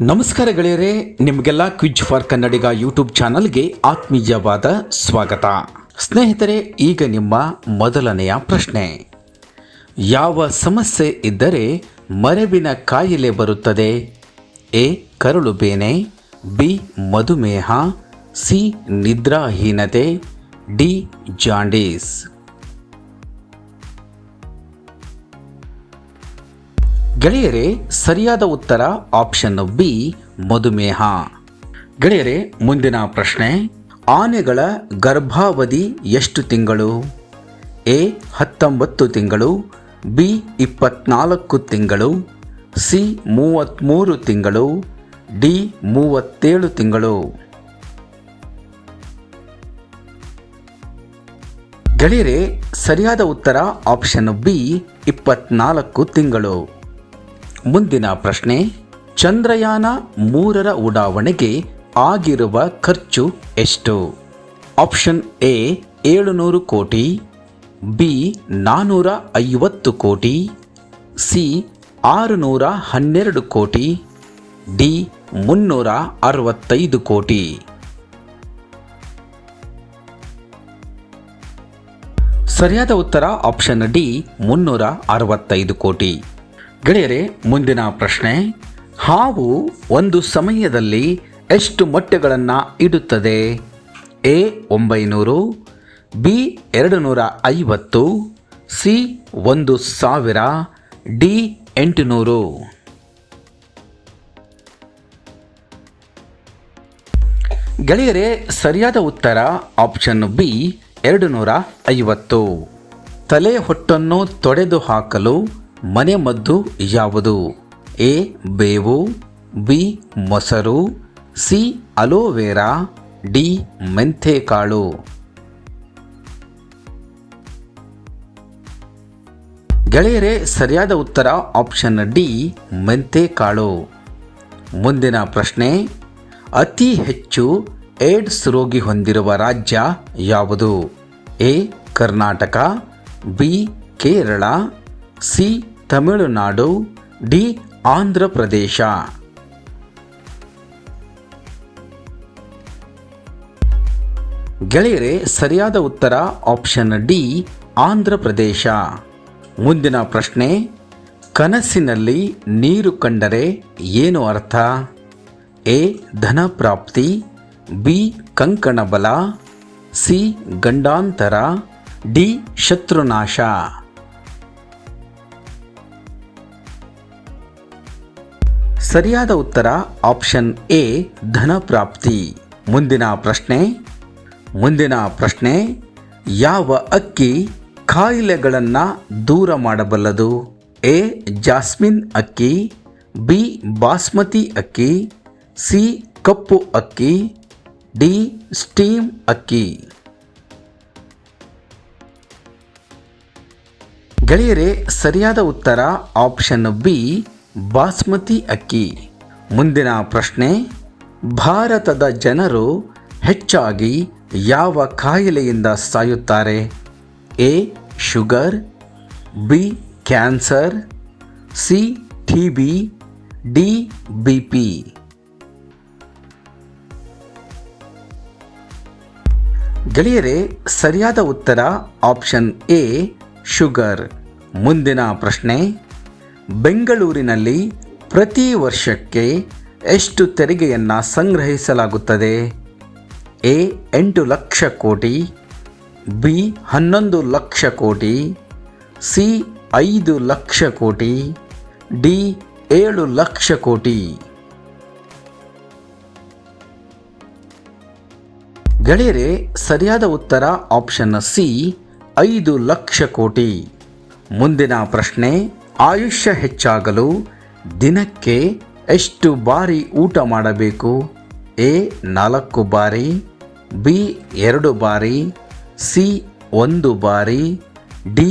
ನಮಸ್ಕಾರ ಗೆಳೆಯರೇ, ನಿಮಗೆಲ್ಲ ಕ್ವಿಜ್ ಫಾರ್ ಕನ್ನಡಿಗ ಯೂಟ್ಯೂಬ್ ಚಾನಲ್ಗೆ ಆತ್ಮೀಯವಾದ ಸ್ವಾಗತ. ಸ್ನೇಹಿತರೆ, ಈಗ ನಿಮ್ಮ ಮೊದಲನೆಯ ಪ್ರಶ್ನೆ. ಯಾವ ಸಮಸ್ಯೆ ಇದ್ದರೆ ಮರೆವಿನ ಕಾಯಿಲೆ ಬರುತ್ತದೆ? ಎ. ಕರಳು ಬೇನೆ, ಬಿ. ಮಧುಮೇಹ, ಸಿ. ನಿದ್ರಾಹೀನತೆ, ಡಿ. ಜಾಂಡೀಸ್. ಗೆಳೆಯರೇ, ಸರಿಯಾದ ಉತ್ತರ ಆಪ್ಷನ್ ಬಿ, ಮಧುಮೇಹ. ಗೆಳೆಯರೇ, ಮುಂದಿನ ಪ್ರಶ್ನೆ. ಆನೆಗಳ ಗರ್ಭಾವಧಿ ಎಷ್ಟು ತಿಂಗಳು? ಎ. 19 ತಿಂಗಳು, ಬಿ. 24 ತಿಂಗಳು, ಸಿ. 33 ತಿಂಗಳು, ಡಿ. 37 ತಿಂಗಳು. ಗೆಳೆಯರೇ, ಸರಿಯಾದ ಉತ್ತರ ಆಪ್ಷನ್ ಬಿ, 24 ತಿಂಗಳು. ಮುಂದಿನ ಪ್ರಶ್ನೆ. ಚಂದ್ರಯಾನ 3ರ ಉಡಾವಣೆಗೆ ಆಗಿರುವ ಖರ್ಚು ಎಷ್ಟು? ಆಪ್ಷನ್ ಎ 700 ಕೋಟಿ, ಬಿ 450 ಕೋಟಿ, ಸಿ 612 ಕೋಟಿ, ಡಿ 365 ಕೋಟಿ. ಸರಿಯಾದ ಉತ್ತರ ಆಪ್ಷನ್ ಡಿ, 365 ಕೋಟಿ. ಗೆಳೆಯರೇ, ಮುಂದಿನ ಪ್ರಶ್ನೆ. ಹಾವು ಒಂದು ಸಮಯದಲ್ಲಿ ಎಷ್ಟು ಮೊಟ್ಟೆಗಳನ್ನು ಇಡುತ್ತದೆ? A 900, B 250, C 1000, D 800. ಗೆಳೆಯರೇ, ಸರಿಯಾದ ಉತ್ತರ ಆಪ್ಷನ್ ಬಿ, 250. ತಲೆ ಹೊಟ್ಟನ್ನು ತೊಡೆದು ಹಾಕಲು ಮನೆಮದ್ದು ಯಾವುದು? ಎ. ಬೇವು, ಬಿ. ಮೊಸರು, ಸಿ. Aloe vera, D. ಮೆಂಥೆಕಾಳು. ಗೆಳೆಯರೇ, ಸರಿಯಾದ ಉತ್ತರ ಆಪ್ಷನ್ ಡಿ, ಮೆಂಥೆಕಾಳು. ಮುಂದಿನ ಪ್ರಶ್ನೆ. ಅತಿ ಹೆಚ್ಚು ಏಡ್ಸ್ ರೋಗಿ ಹೊಂದಿರುವ ರಾಜ್ಯ ಯಾವುದು? A. Karnataka, B. Kerala, C. Tamil Nadu, D. Andhra Pradesh. ಗೆಳೆಯರೇ, ಸರಿಯಾದ ಉತ್ತರ ಆಪ್ಷನ್ ಡಿ, ಆಂಧ್ರ ಪ್ರದೇಶ. ಮುಂದಿನ ಪ್ರಶ್ನೆ. ಕನಸಿನಲ್ಲಿ ನೀರು ಕಂಡರೆ ಏನು ಅರ್ಥ? ಎ. ಧನ ಪ್ರಾಪ್ತಿ, ಬಿ. ಕಂಕಣ ಬಲ, ಸಿ. ಗಂಡಾಂತರ, ಡಿ. ಶತ್ರುನಾಶ. ಸರಿಯಾದ ಉತ್ತರ ಆಪ್ಷನ್ ಎ, ಧನ ಪ್ರಾಪ್ತಿ. ಮುಂದಿನ ಪ್ರಶ್ನೆ. ಯಾವ ಅಕ್ಕಿ ಕಾಯಿಲೆಗಳನ್ನು ದೂರ ಮಾಡಬಲ್ಲದು? ಎ. ಜಾಸ್ಮಿನ್ ಅಕ್ಕಿ, ಬಿ. ಬಾಸ್ಮತಿ ಅಕ್ಕಿ, ಸಿ. ಕಪ್ಪು ಅಕ್ಕಿ, ಡಿ. ಸ್ಟೀಮ್ ಅಕ್ಕಿ. ಗೆಳೆಯರೇ, ಸರಿಯಾದ ಉತ್ತರ ಆಪ್ಷನ್ ಬಿ, ಬಾಸ್ಮತಿ ಅಕ್ಕಿ. ಮುಂದಿನ ಪ್ರಶ್ನೆ. ಭಾರತದ ಜನರು ಹೆಚ್ಚಾಗಿ ಯಾವ ಕಾಯಿಲೆಯಿಂದ ಸಾಯುತ್ತಾರೆ? A. Sugar, B. Cancer, C. TB, D. BP. ಗೆಳೆಯರೇ, ಸರಿಯಾದ ಉತ್ತರ ಆಪ್ಷನ್ ಎ, ಶುಗರ್. ಮುಂದಿನ ಪ್ರಶ್ನೆ. ಬೆಂಗಳೂರಿನಲ್ಲಿ ಪ್ರತಿ ವರ್ಷಕ್ಕೆ ಎಷ್ಟು ತೆರಿಗೆಯನ್ನು ಸಂಗ್ರಹಿಸಲಾಗುತ್ತದೆ? ಎ. 8 ಲಕ್ಷ ಕೋಟಿ, ಬಿ. 11 ಲಕ್ಷ ಕೋಟಿ, ಸಿ. 5 ಲಕ್ಷ ಕೋಟಿ, ಡಿ. 7 ಲಕ್ಷ ಕೋಟಿ. ಗೆಳೆಯರೇ, ಸರಿಯಾದ ಉತ್ತರ ಆಪ್ಷನ್ ಸಿ, 5 ಲಕ್ಷ ಕೋಟಿ. ಮುಂದಿನ ಪ್ರಶ್ನೆ. ಆಯುಷ್ಯ ಹೆಚ್ಚಾಗಲು ದಿನಕ್ಕೆ ಎಷ್ಟು ಬಾರಿ ಊಟ ಮಾಡಬೇಕು? ಎ. 4 ಬಾರಿ, ಬಿ. 2 ಬಾರಿ, ಸಿ. 1 ಬಾರಿ, ಡಿ.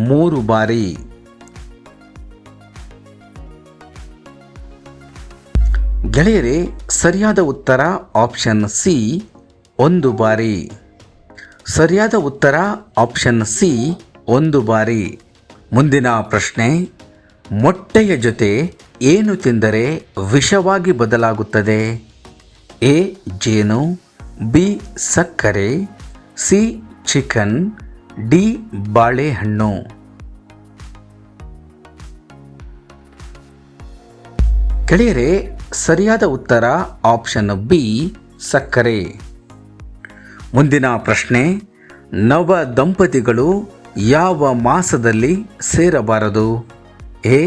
3 ಬಾರಿ. ಗೆಳೆಯರೇ, ಸರಿಯಾದ ಉತ್ತರ ಆಪ್ಷನ್ ಸಿ, 1 ಬಾರಿ. ಸರಿಯಾದ ಉತ್ತರ ಆಪ್ಷನ್ ಸಿ, 1 ಬಾರಿ. ಮುಂದಿನ ಪ್ರಶ್ನೆ. ಮೊಟ್ಟೆಯ ಜೊತೆ ಏನು ತಿಂದರೆ ವಿಷವಾಗಿ ಬದಲಾಗುತ್ತದೆ? ಎ ಜೇನು, ಬಿ ಸಕ್ಕರೆ, ಸಿ ಚಿಕನ್, ಡಿ ಬಾಳೆಹಣ್ಣು. ಗೆಳೆಯರೇ, ಸರಿಯಾದ ಉತ್ತರ ಆಪ್ಷನ್ ಬಿ ಸಕ್ಕರೆ. ಮುಂದಿನ ಪ್ರಶ್ನೆ, ನವ ದಂಪತಿಗಳು ಯಾವ ಮಾಸದಲ್ಲಿ ಸೇರಬಾರದು? ಎ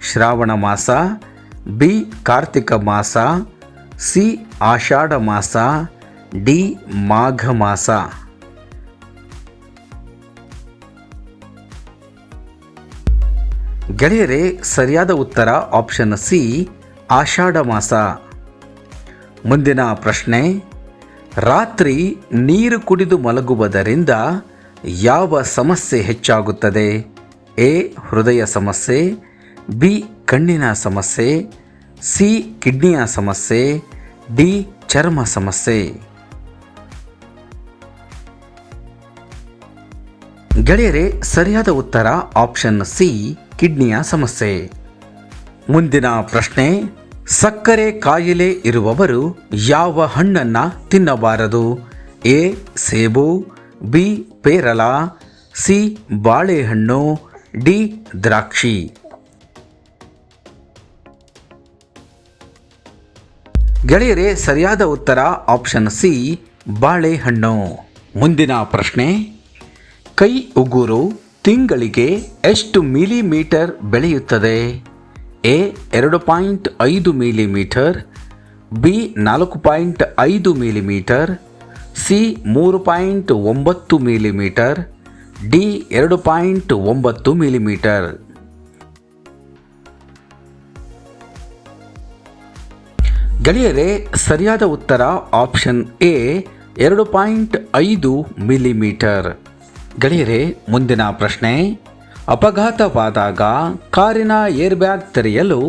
ಶ್ರಾವಣ ಮಾಸ, ಬಿ ಕಾರ್ತಿಕ ಮಾಸ, ಸಿ ಆಷಾಢ ಮಾಸ, ಡಿ ಮಾಘ ಮಾಸ. ಗೆಳೆಯರೇ, ಸರಿಯಾದ ಉತ್ತರ ಆಪ್ಷನ್ ಸಿ ಆಷಾಢ ಮಾಸ. ಮುಂದಿನ ಪ್ರಶ್ನೆ, ರಾತ್ರಿ ನೀರು ಕುಡಿದು ಮಲಗುವುದರಿಂದ ಯಾವ ಸಮಸ್ಯೆ ಹೆಚ್ಚಾಗುತ್ತದೆ? ಎ ಹೃದಯ ಸಮಸ್ಯೆ, ಬಿ ಕಣ್ಣಿನ ಸಮಸ್ಯೆ, ಸಿ ಕಿಡ್ನಿಯ ಸಮಸ್ಯೆ, ಡಿ ಚರ್ಮ ಸಮಸ್ಯೆ. ಗೆಳೆಯರೇ, ಸರಿಯಾದ ಉತ್ತರ ಆಪ್ಷನ್ ಸಿ ಕಿಡ್ನಿಯ ಸಮಸ್ಯೆ. ಮುಂದಿನ ಪ್ರಶ್ನೆ, ಸಕ್ಕರೆ ಕಾಯಿಲೆ ಇರುವವರು ಯಾವ ಹಣ್ಣನ್ನು ತಿನ್ನಬಾರದು? ಎ ಸೇಬು, ಬಿ ಪೇರಲ, ಸಿ ಬಾಳೆಹಣ್ಣು, ಡಿ ದ್ರಾಕ್ಷಿ. ಗೆಳೆಯರೇ, ಸರಿಯಾದ ಉತ್ತರ ಆಪ್ಷನ್ ಸಿ ಬಾಳೆಹಣ್ಣು. ಮುಂದಿನ ಪ್ರಶ್ನೆ, ಕೈ ಉಗುರು ತಿಂಗಳಿಗೆ ಎಷ್ಟು ಮಿಲಿಮೀಟರ್ ಬೆಳೆಯುತ್ತದೆ? A 2.5 millimetre, B 4.5 millimetre, C 3.9 millimetre, D 2.9 millimetre. ಗೆಳೆಯರೇ, ಸರಿಯಾದ ಉತ್ತರ ಆಪ್ಷನ್ ಎ 2.5 ಮಿಲಿಮೀಟರ್. ಗೆಳೆಯರೇ, ಮುಂದಿನ ಪ್ರಶ್ನೆ, ಅಪಘಾತವಾದಾಗ ಕಾರಿನ ಏರ್ಬ್ಯಾಗ್ ತೆರೆಯಲು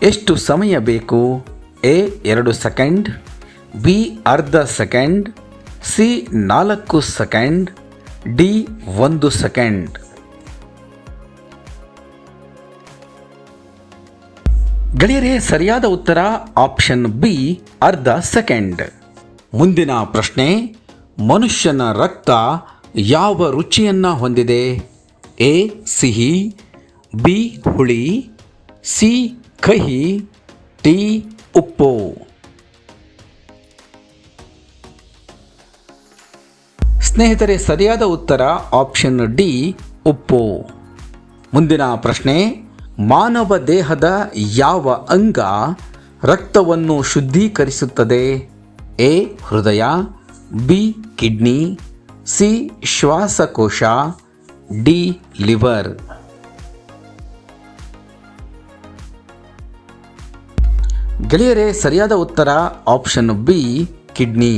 ಎಷ್ಟು ಸಮಯ ಬೇಕು? ಎ 2 ಸೆಕೆಂಡ್, ಬಿ ಅರ್ಧ second, C 4 second, D 1 second. ಗೆಳೆಯರೇ, ಸರಿಯಾದ ಉತ್ತರ ಆಪ್ಷನ್ ಬಿ ಅರ್ಧ ಸೆಕೆಂಡ್. ಮುಂದಿನ ಪ್ರಶ್ನೆ, ಮನುಷ್ಯನ ರಕ್ತ ಯಾವ ರುಚಿಯನ್ನು ಹೊಂದಿದೆ? ಎ ಸಿಹಿ, ಬಿ ಹುಳಿ, ಸಿ ಕಹಿ, ಡಿ ಉಪ್ಪು. ಸ್ನೇಹಿತರೆ, ಸರಿಯಾದ ಉತ್ತರ ಆಪ್ಷನ್ ಡಿ ಉಪ್ಪು. ಮುಂದಿನ ಪ್ರಶ್ನೆ, ಮಾನವ ದೇಹದ ಯಾವ ಅಂಗ ರಕ್ತವನ್ನು ಶುದ್ಧೀಕರಿಸುತ್ತದೆ? ಎ ಹೃದಯ, ಬಿ ಕಿಡ್ನಿ, ಸಿ ಶ್ವಾಸಕೋಶ, ಡಿ ಲಿವರ್. ಗೆಳೆಯರೇ, ಸರಿಯಾದ ಉತ್ತರ ಆಪ್ಷನ್ ಬಿ ಕಿಡ್ನಿ.